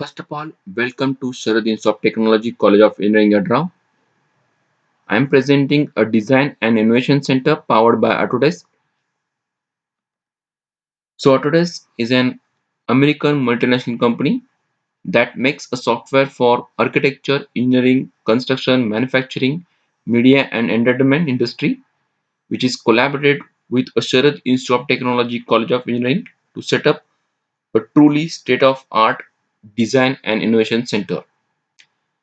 First of all, welcome to Sharad Institute of Technology, College of Engineering, Adrao. I am presenting a design and innovation center powered by Autodesk. So, Autodesk is an American multinational company that makes a software for architecture, engineering, construction, manufacturing, media, and entertainment industry, which is collaborated with a Sharad Institute of Technology, College of Engineering to set up a truly state-of-art design and innovation center.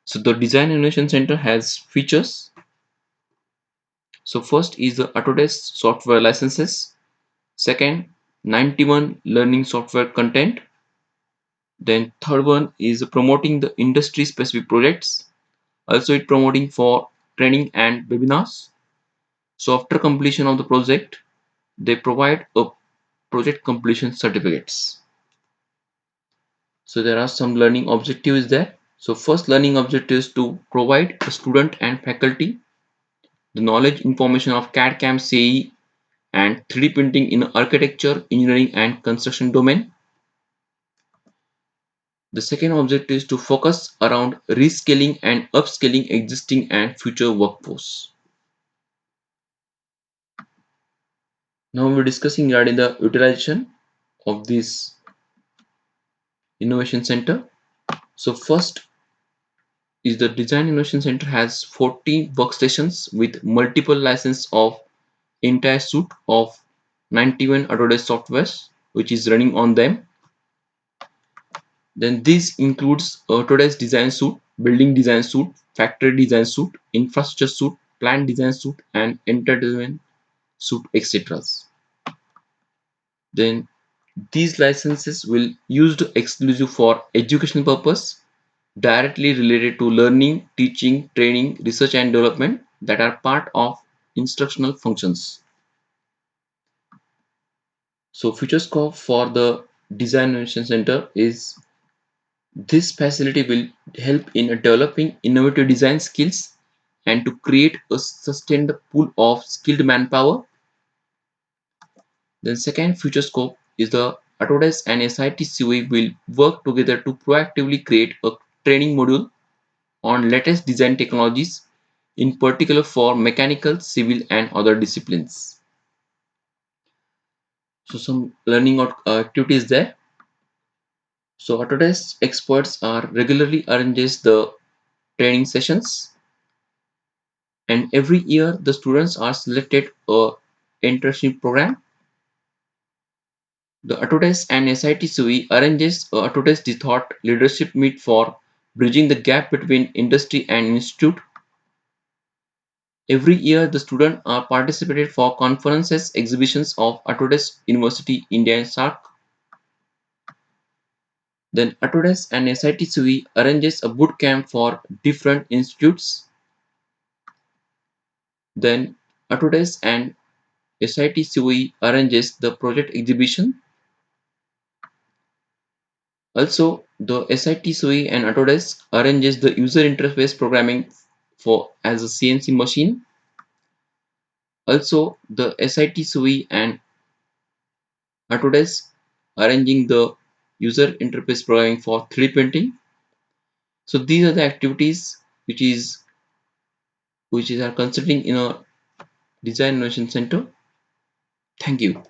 So, the Design Innovation Center has features. So first is the Autodesk software licenses. Second, 91 learning software content. Then third one is promoting the industry specific projects. Also it promoting for training and webinars. So after completion of the project, they provide a project completion certificates. So there are some learning objectives there. So first learning objective is to provide a student and faculty the knowledge information of CAD CAM CAE and 3D printing in architecture, engineering, and construction domain. The second objective is to focus around reskilling and upskilling existing and future workforce. Now we're discussing regarding the utilization of this innovation center. So first is the Design Innovation Center has 40 workstations with multiple license of entire suite of 91 Autodesk softwares which is running on them. Then this includes Autodesk Design Suite, Building Design Suite, Factory Design Suite, Infrastructure Suite, Plant Design Suite, and Entertainment Suite, etc. Then these licenses will used exclusive for educational purpose, directly related to learning, teaching, training, research and development that are part of instructional functions. So future scope for the Design Innovation Center is this facility will help in developing innovative design skills and to create a sustained pool of skilled manpower. Then second future scope is the Autodesk and SIT-COE will work together to proactively create a training module on latest design technologies, in particular for mechanical, civil and other disciplines. So some learning activities there. So Autodesk experts are regularly arranges the training sessions and every year the students are selected a internship program. The Autodesk and SIT-SUI arranges a Autodesk the Thought Leadership Meet for bridging the gap between industry and institute. Every year the students are participated for conferences, exhibitions of Autodesk University India and SARC. Then Autodesk and SIT-SUI arranges a boot camp for different institutes. Then Autodesk and SIT-SUI arranges the project exhibition. Also, the SIT-SOE and Autodesk arranges the user interface programming for as a CNC machine. Also, the SIT-SOE and Autodesk arranging the user interface programming for 3D printing. So these are the activities which is are considering in a design innovation center. Thank you.